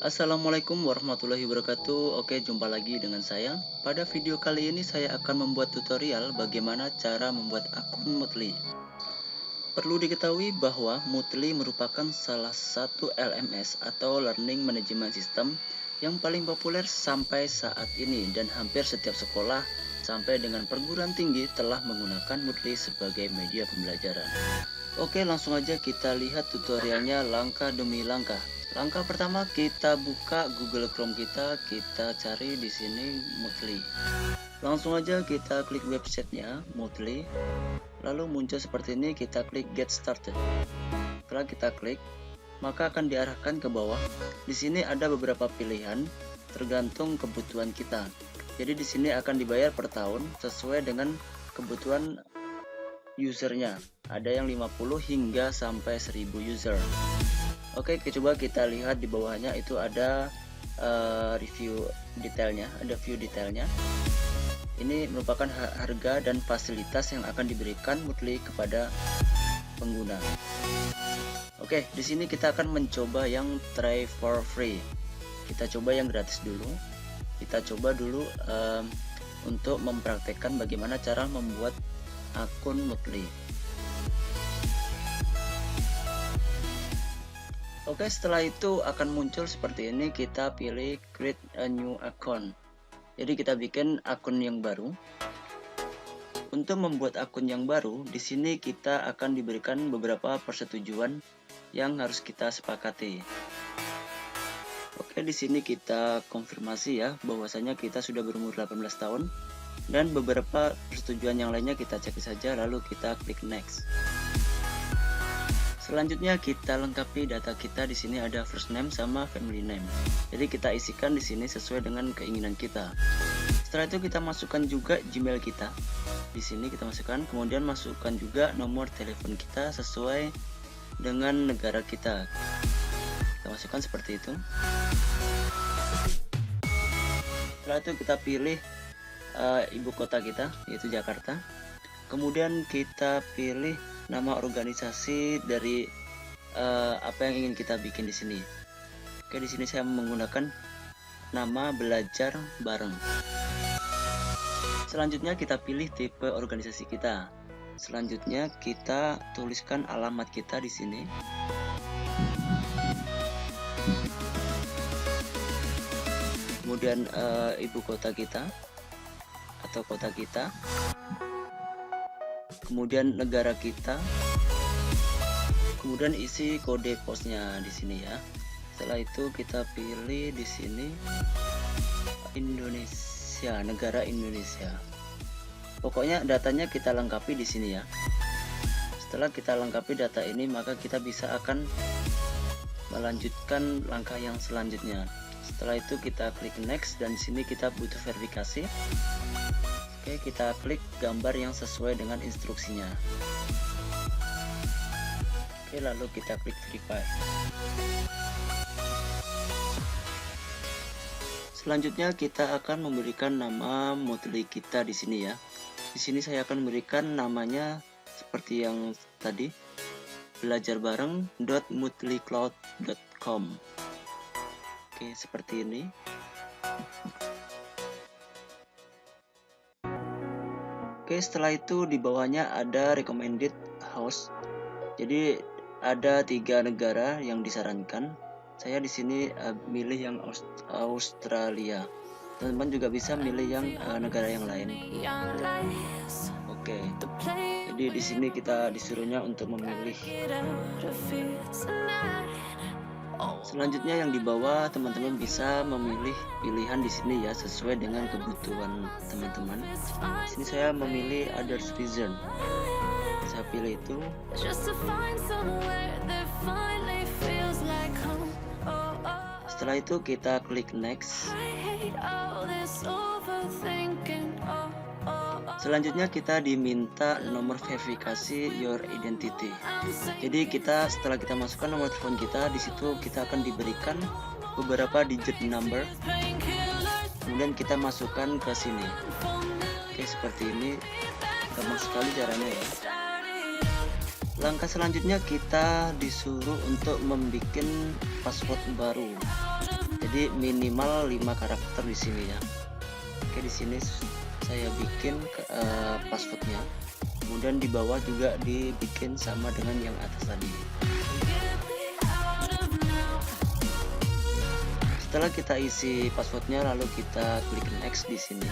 Assalamualaikum warahmatullahi wabarakatuh. Oke, jumpa lagi dengan saya. Pada video kali ini saya akan membuat tutorial bagaimana cara membuat akun Moodle. Perlu diketahui bahwa Moodle merupakan salah satu LMS atau Learning Management System yang paling populer sampai saat ini, dan hampir setiap sekolah sampai dengan perguruan tinggi telah menggunakan Moodle sebagai media pembelajaran. Oke, langsung aja kita lihat tutorialnya langkah demi langkah. Langkah pertama, kita buka Google Chrome kita cari di sini Moodle. Langsung aja kita klik websitenya Moodle. Lalu muncul seperti ini, kita klik Get Started. Setelah kita klik, maka akan diarahkan ke bawah. Di sini ada beberapa pilihan tergantung kebutuhan kita. Jadi di sini akan dibayar per tahun sesuai dengan kebutuhan usernya. Ada yang 50 hingga sampai 1000 user. Oke, coba kita lihat di bawahnya itu ada review detailnya, ada view detailnya. Ini merupakan harga dan fasilitas yang akan diberikan Moodle kepada pengguna. Oke, di sini kita akan mencoba yang try for free. Kita coba yang gratis dulu. Kita coba dulu untuk mempraktekkan bagaimana cara membuat akun Moodle. Oke, setelah itu akan muncul seperti ini. Kita pilih create a new account. Jadi kita bikin akun yang baru. Untuk membuat akun yang baru, di sini kita akan diberikan beberapa persetujuan yang harus kita sepakati. Oke, di sini kita konfirmasi ya bahwasanya kita sudah berumur 18 tahun, dan beberapa persetujuan yang lainnya kita cek saja, lalu kita klik next. Selanjutnya kita lengkapi data kita. Di sini ada first name sama family name. Jadi kita isikan di sini sesuai dengan keinginan kita. Setelah itu kita masukkan juga Gmail kita. Di sini kita masukkan, kemudian masukkan juga nomor telepon kita sesuai dengan negara kita. Kita masukkan seperti itu. Setelah itu kita pilih ibu kota kita, yaitu Jakarta. Kemudian kita pilih nama organisasi dari apa yang ingin kita bikin di sini. Oke, di sini saya menggunakan nama Belajar Bareng. Selanjutnya kita pilih tipe organisasi kita. Selanjutnya kita tuliskan alamat kita di sini. Kemudian ibu kota kita atau kota kita. Kemudian negara kita, kemudian isi kode posnya di sini ya. Setelah itu kita pilih di sini Indonesia, negara Indonesia. Pokoknya datanya kita lengkapi di sini ya. Setelah kita lengkapi data ini, maka kita bisa akan melanjutkan langkah yang selanjutnya. Setelah itu kita klik next, dan di sini kita butuh verifikasi. Oke, kita klik gambar yang sesuai dengan instruksinya. Oke, lalu kita klik verify. Selanjutnya kita akan memberikan nama Moodle kita di sini ya. Di sini saya akan memberikan namanya seperti yang tadi, belajarbareng.moodlecloud.com. Oke, seperti ini. Oke, setelah itu di bawahnya ada recommended host. Jadi ada 3 negara yang disarankan. Saya di sini milih yang Australia. Teman-teman juga bisa milih yang negara yang lain. Oke. Jadi di sini kita disuruhnya untuk memilih. Selanjutnya yang di bawah, teman-teman bisa memilih pilihan di sini ya sesuai dengan kebutuhan teman-teman. Di sini saya memilih others reason. Saya pilih itu. Setelah itu kita klik next. Selanjutnya kita diminta nomor verifikasi your identity. Jadi setelah kita masukkan nomor telepon kita, di situ kita akan diberikan beberapa digit number. Kemudian kita masukkan ke sini. Oke, seperti ini. Gampang sekali caranya ya. Langkah selanjutnya kita disuruh untuk membuat password baru. Jadi minimal 5 karakter di sini ya. Oke, di sini saya bikin passwordnya. Kemudian di bawah juga dibikin sama dengan yang atas tadi. Setelah kita isi passwordnya, lalu kita klik next di sini.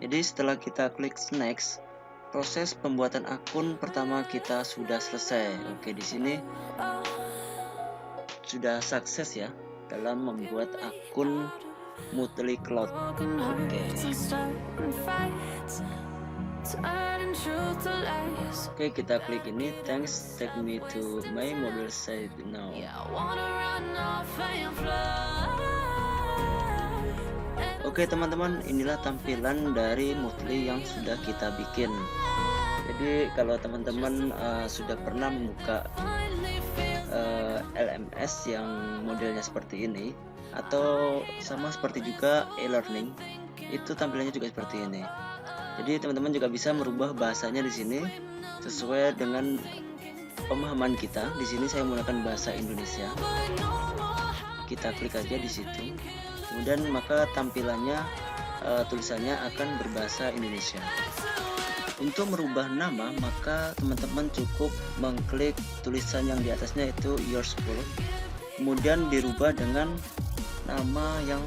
Jadi setelah kita klik next, proses pembuatan akun pertama kita sudah selesai. Oke, di sini sudah sukses ya dalam membuat akun Moodly Cloud. Oke, kita klik ini, thanks, take me to my mobile site now. Oke teman-teman, inilah tampilan dari Moodly yang sudah kita bikin. Jadi kalau teman-teman sudah pernah membuka LMS yang modelnya seperti ini, atau sama seperti juga e-learning, itu tampilannya juga seperti ini. Jadi teman-teman juga bisa merubah bahasanya di sini sesuai dengan pemahaman kita. Di sini saya menggunakan bahasa Indonesia. Kita klik aja di situ. Kemudian maka tampilannya tulisannya akan berbahasa Indonesia. Untuk merubah nama, maka teman-teman cukup mengklik tulisan yang di atasnya itu Your School. Kemudian dirubah dengan nama yang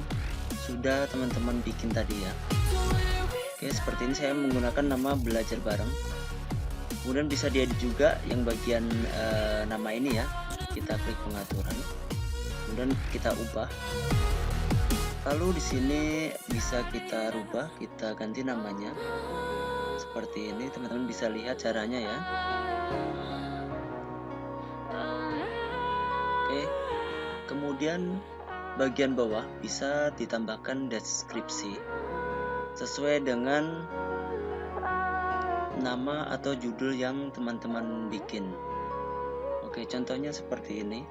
sudah teman-teman bikin tadi ya. Oke, seperti ini saya menggunakan nama Belajar Bareng. Kemudian bisa diedit juga yang bagian nama ini ya. Kita klik pengaturan. Kemudian kita ubah. Lalu di sini bisa kita rubah, kita ganti namanya. Seperti ini, teman-teman bisa lihat caranya ya. Oke. Kemudian bagian bawah bisa ditambahkan deskripsi sesuai dengan nama atau judul yang teman-teman bikin. Oke, contohnya seperti ini.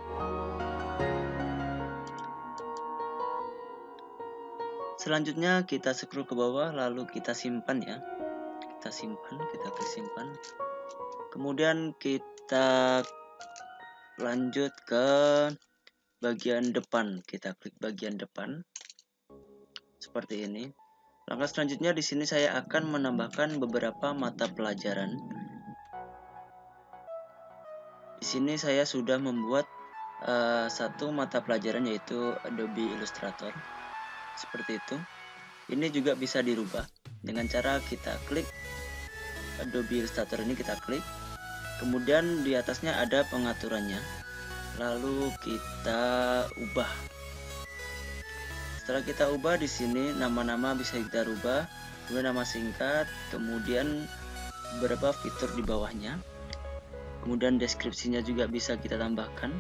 Selanjutnya kita scroll ke bawah, lalu kita simpan ya. Kita simpan, kita klik simpan. Kemudian kita lanjut ke bagian depan. Kita klik bagian depan. Seperti ini. Langkah selanjutnya di sini saya akan menambahkan beberapa mata pelajaran. Di sini saya sudah membuat satu mata pelajaran yaitu Adobe Illustrator. Seperti itu. Ini juga bisa dirubah dengan cara kita klik Adobe Illustrator ini, kita klik. Kemudian di atasnya ada pengaturannya. Lalu kita ubah. Setelah kita ubah di sini nama-nama bisa kita rubah, kemudian nama singkat, kemudian beberapa fitur di bawahnya. Kemudian deskripsinya juga bisa kita tambahkan.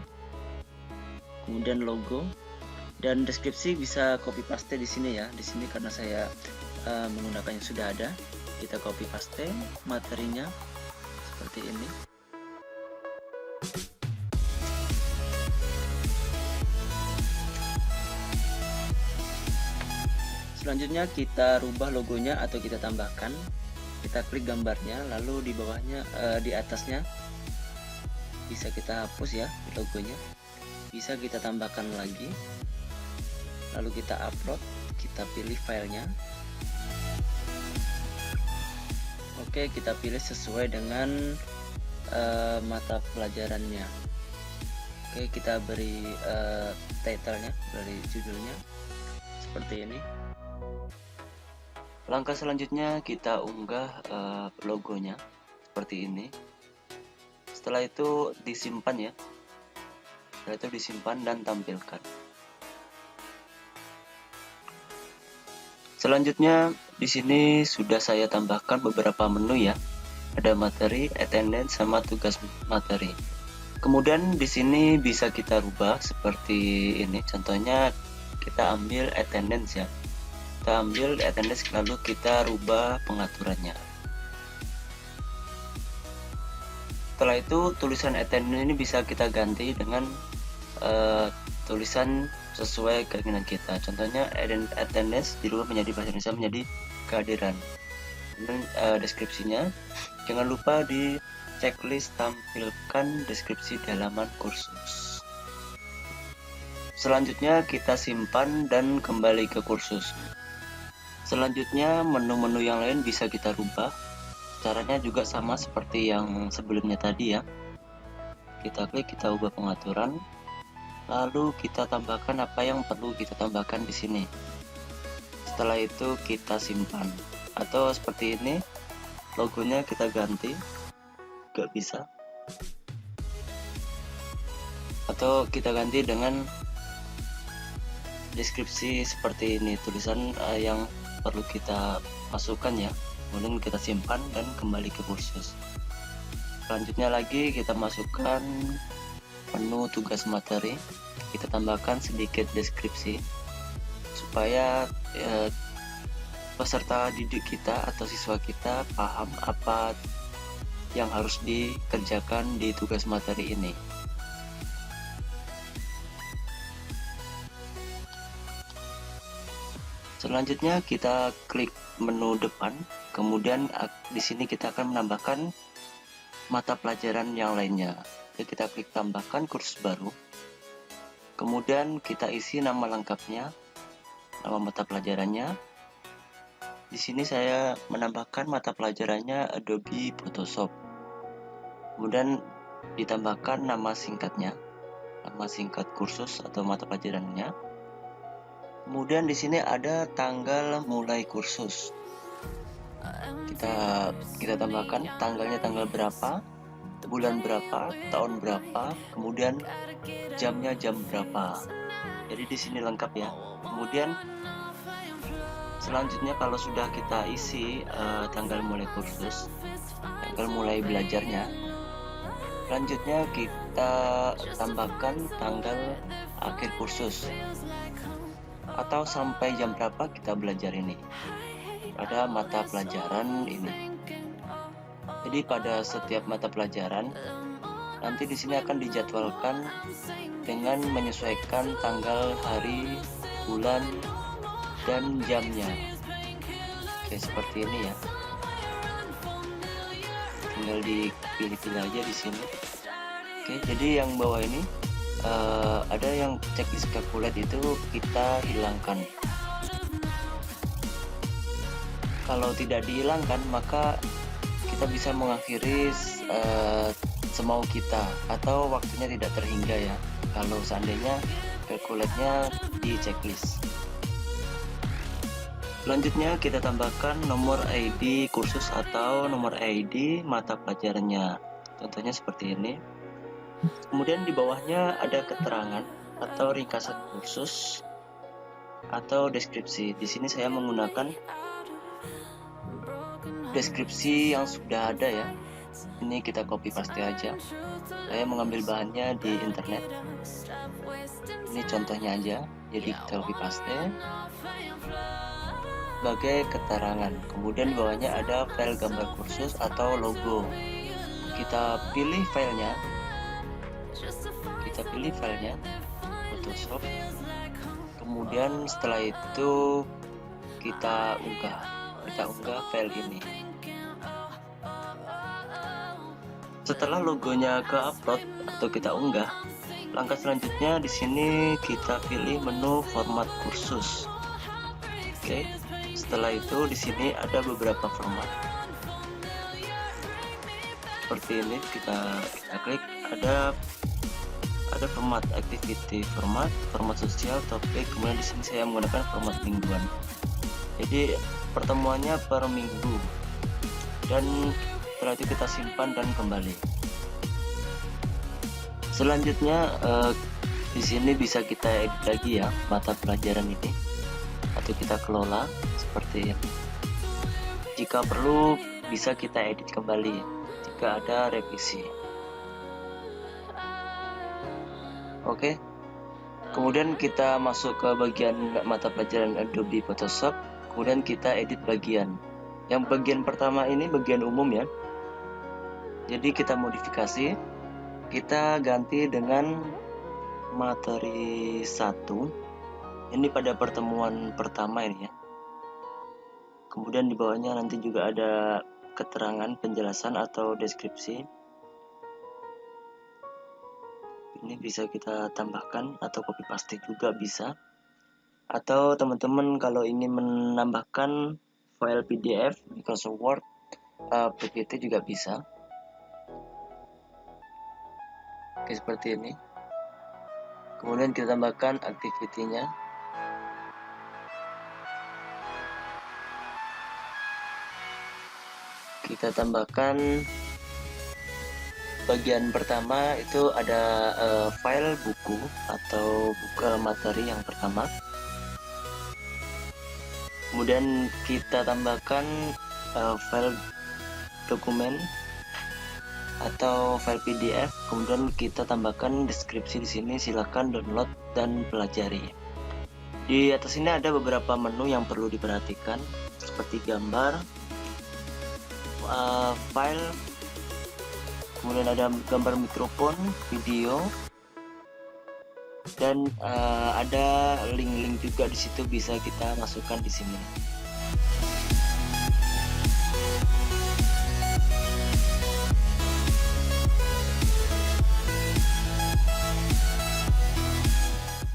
Kemudian logo. Dan deskripsi bisa copy paste di sini ya. Di sini karena saya menggunakan yang sudah ada, kita copy paste materinya seperti ini. Selanjutnya kita rubah logonya atau kita tambahkan. Kita klik gambarnya, lalu di bawahnya, di atasnya bisa kita hapus ya logonya. Bisa kita tambahkan lagi. Lalu kita upload, kita pilih filenya. Oke, kita pilih sesuai dengan mata pelajarannya. Oke, kita beri title-nya, beri judulnya seperti ini. Langkah selanjutnya kita unggah logonya seperti ini. Setelah itu disimpan ya. Setelah itu disimpan dan tampilkan. Selanjutnya di sini sudah saya tambahkan beberapa menu ya. Ada materi, attendance, sama tugas materi. Kemudian di sini bisa kita rubah seperti ini. Contohnya kita ambil attendance ya. Kita ambil attendance lalu kita rubah pengaturannya. Setelah itu tulisan attendance ini bisa kita ganti dengan tulisan sesuai keinginan kita. Contohnya attendance dirubah menjadi bahasa Indonesia menjadi kehadiran. Dan deskripsinya jangan lupa di checklist tampilkan deskripsi di halaman kursus. Selanjutnya kita simpan dan kembali ke kursus. Selanjutnya menu-menu yang lain bisa kita rubah. Caranya juga sama seperti yang sebelumnya tadi ya. Kita klik, kita ubah pengaturan, lalu kita tambahkan apa yang perlu kita tambahkan di sini. Setelah itu kita simpan, atau seperti ini, logonya kita ganti, gak bisa, atau kita ganti dengan deskripsi seperti ini, tulisan yang perlu kita masukkan ya. Kemudian kita simpan dan kembali ke kursus. Selanjutnya lagi kita masukkan menu tugas materi, kita tambahkan sedikit deskripsi supaya peserta didik kita atau siswa kita paham apa yang harus dikerjakan di tugas materi ini. Selanjutnya kita klik menu depan, kemudian di sini kita akan menambahkan mata pelajaran yang lainnya. Jadi kita klik tambahkan kursus baru, kemudian kita isi nama lengkapnya, nama mata pelajarannya. Di sini saya menambahkan mata pelajarannya Adobe Photoshop, kemudian ditambahkan nama singkatnya, nama singkat kursus atau mata pelajarannya. Kemudian di sini ada tanggal mulai kursus. Kita tambahkan tanggalnya tanggal berapa, bulan berapa, tahun berapa, kemudian jamnya jam berapa. Jadi di sini lengkap ya. Kemudian selanjutnya kalau sudah kita isi tanggal mulai kursus, tanggal mulai belajarnya, selanjutnya kita tambahkan tanggal akhir kursus atau sampai jam berapa kita belajar ini pada mata pelajaran ini. Jadi pada setiap mata pelajaran nanti di sini akan dijadwalkan dengan menyesuaikan tanggal, hari, bulan, dan jamnya. Oke, seperti ini ya. Tinggal dipilih-pilih aja di sini. Oke, jadi yang bawah ini ada yang checklist calculate itu kita hilangkan. Kalau tidak dihilangkan maka kita bisa mengakhiri semau kita atau waktunya tidak terhingga ya, kalau seandainya calculate-nya di checklist. Selanjutnya kita tambahkan nomor ID kursus atau nomor ID mata pelajarannya, contohnya seperti ini. Kemudian di bawahnya ada keterangan atau ringkasan kursus atau deskripsi. Di sini saya menggunakan deskripsi yang sudah ada ya. Ini kita copy paste aja. Saya mengambil bahannya di internet. Ini contohnya aja. Jadi kita copy paste sebagai keterangan. Kemudian di bawahnya ada file gambar kursus atau logo. Kita pilih filenya. Photoshop. Kemudian setelah itu kita unggah file ini. Setelah logonya ke upload atau kita unggah, langkah selanjutnya di sini kita pilih menu format kursus. Oke, setelah itu di sini ada beberapa format. Seperti ini kita klik, ada format activity, format sosial, topik, kemudian di sini saya menggunakan format mingguan. Jadi pertemuannya per minggu, dan setelah itu kita simpan dan kembali. Selanjutnya di sini bisa kita edit lagi ya mata pelajaran ini, atau kita kelola seperti ini. Jika perlu bisa kita edit kembali jika ada revisi. Oke, kemudian kita masuk ke bagian mata pelajaran Adobe Photoshop, kemudian kita edit bagian. Yang bagian pertama ini bagian umum ya. Jadi kita modifikasi, kita ganti dengan materi 1. Ini pada pertemuan pertama ini ya. Kemudian di bawahnya nanti juga ada keterangan penjelasan atau deskripsi. Ini bisa kita tambahkan atau copy paste juga bisa. Atau teman-teman kalau ingin menambahkan file PDF Microsoft Word PPT juga bisa. Oke, seperti ini. Kemudian kita tambahkan activity-nya. Kita tambahkan bagian pertama itu ada file buku atau buku materi yang pertama. Kemudian kita tambahkan file dokumen atau file PDF. Kemudian kita tambahkan deskripsi di sini. Silakan download dan pelajari. Di atas ini ada beberapa menu yang perlu diperhatikan seperti gambar, file, kemudian ada gambar mikrofon, video, dan ada link-link juga di situ bisa kita masukkan di sini.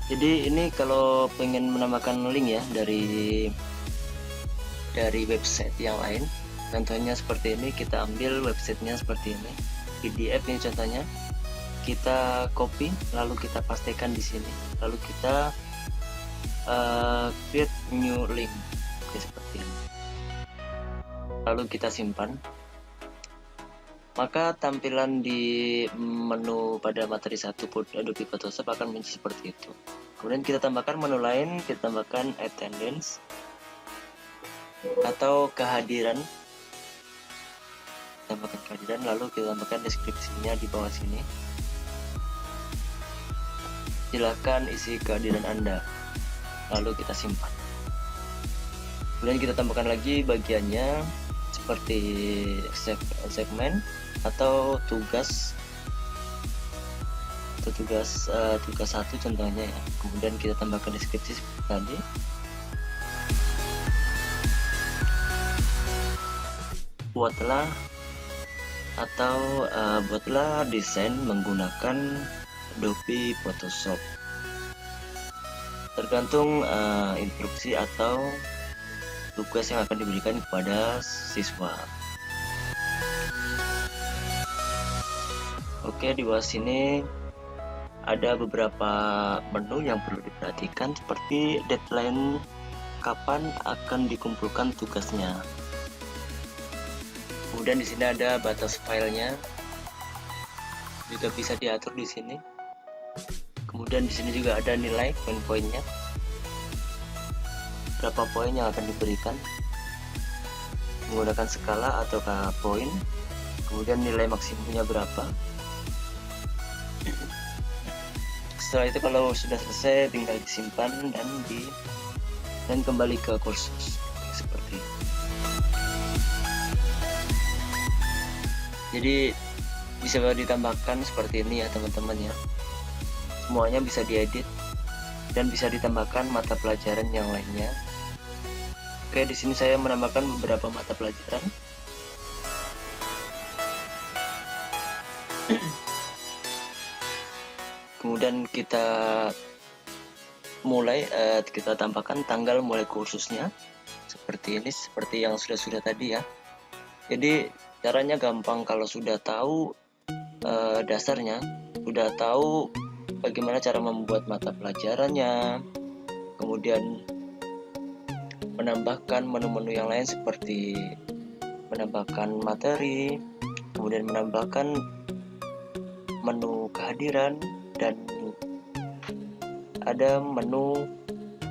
Jadi ini kalau pengen menambahkan link ya dari website yang lain, contohnya seperti ini, kita ambil websitenya seperti ini, PDF ini contohnya, kita copy lalu kita pastekan di sini, lalu kita create new link. Oke, seperti ini, lalu kita simpan. Maka tampilan di menu pada materi 1 Adobe Photoshop akan menjadi seperti itu. Kemudian kita tambahkan menu lain, kita tambahkan attendance atau kehadiran. Tambahkan kehadiran, lalu kita tambahkan deskripsinya di bawah sini. Silakan isi kehadiran Anda, lalu kita simpan. Kemudian kita tambahkan lagi bagiannya seperti segmen atau tugas tugas 1 contohnya ya. Kemudian kita tambahkan deskripsi seperti tadi. Buatlah desain menggunakan Adobe Photoshop. Tergantung instruksi atau tugas yang akan diberikan kepada siswa. Oke, di bawah sini ada beberapa menu yang perlu diperhatikan seperti deadline, kapan akan dikumpulkan tugasnya. Kemudian di sini ada batas filenya, juga bisa diatur di sini. Kemudian di sini juga ada nilai poin-poinnya, berapa poin yang akan diberikan menggunakan skala atau poin. Kemudian nilai maksimumnya berapa. Setelah itu kalau sudah selesai tinggal disimpan dan kembali ke kursus seperti itu. Jadi bisa ditambahkan seperti ini ya teman-teman ya. Semuanya bisa diedit dan bisa ditambahkan mata pelajaran yang lainnya. Oke, di sini saya menambahkan beberapa mata pelajaran. Kemudian kita kita tambahkan tanggal mulai kursusnya seperti ini, seperti yang sudah tadi ya. Jadi caranya gampang. Kalau sudah tahu dasarnya, sudah tahu bagaimana cara membuat mata pelajarannya, kemudian menambahkan menu-menu yang lain seperti menambahkan materi, kemudian menambahkan menu kehadiran, dan ada menu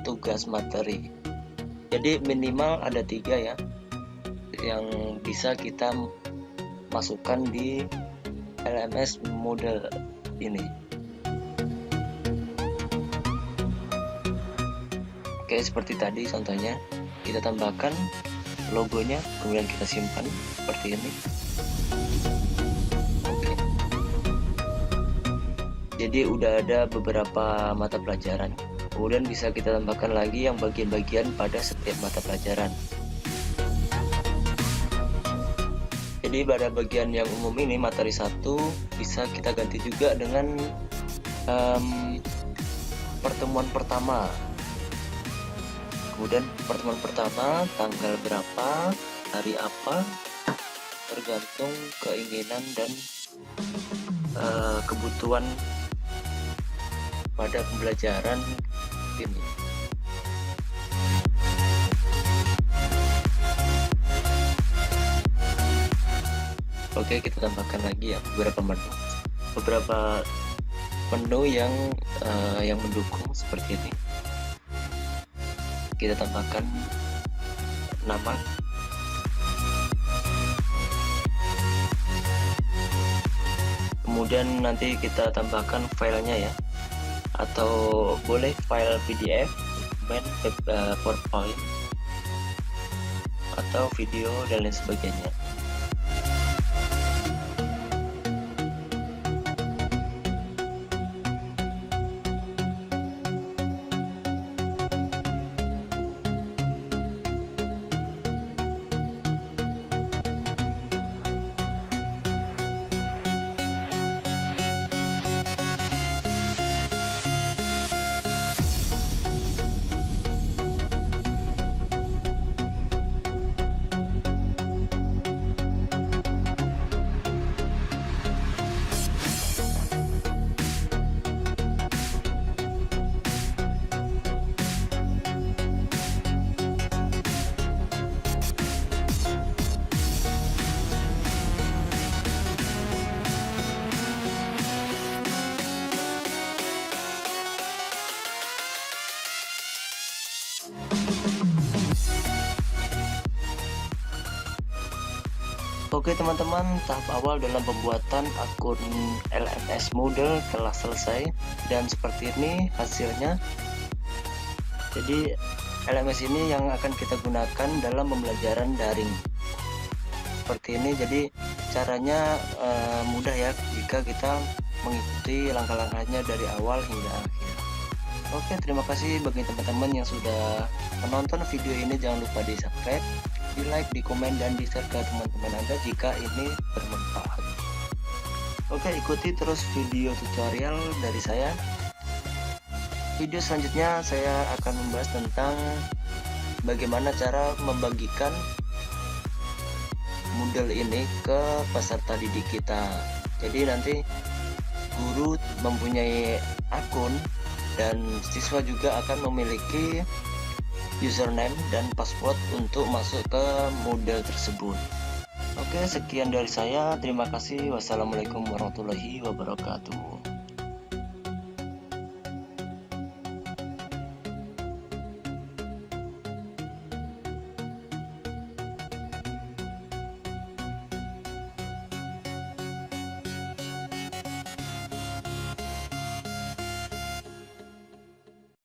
tugas materi. Jadi minimal ada 3 ya yang bisa kita masukkan di LMS Moodle ini. Oke, seperti tadi contohnya, kita tambahkan logonya, kemudian kita simpan seperti ini. Jadi udah ada beberapa mata pelajaran. Kemudian bisa kita tambahkan lagi yang bagian-bagian pada setiap mata pelajaran. Jadi pada bagian yang umum ini, materi 1, bisa kita ganti juga dengan pertemuan pertama. Kemudian pertemuan pertama tanggal berapa, hari apa, tergantung keinginan dan kebutuhan pada pembelajaran ini. Oke, kita tambahkan lagi ya beberapa menu yang mendukung seperti ini. Kita tambahkan nama, kemudian nanti kita tambahkan filenya ya, atau boleh file PDF, PowerPoint, atau video dan lain sebagainya. Oke teman-teman, tahap awal dalam pembuatan akun LMS Moodle telah selesai dan seperti ini hasilnya. Jadi LMS ini yang akan kita gunakan dalam pembelajaran daring. Seperti ini, jadi caranya mudah ya jika kita mengikuti langkah-langkahnya dari awal hingga akhir. Oke, terima kasih bagi teman-teman yang sudah menonton video ini. Jangan lupa di subscribe, di like, di komen, dan di share ke teman-teman Anda jika ini bermanfaat. Oke, ikuti terus video tutorial dari saya. Video selanjutnya saya akan membahas tentang bagaimana cara membagikan Moodle ini ke peserta didik kita. Jadi nanti guru mempunyai akun dan siswa juga akan memiliki username dan password untuk masuk ke Moodle tersebut. Oke, sekian dari saya. Terima kasih. Wassalamualaikum warahmatullahi wabarakatuh.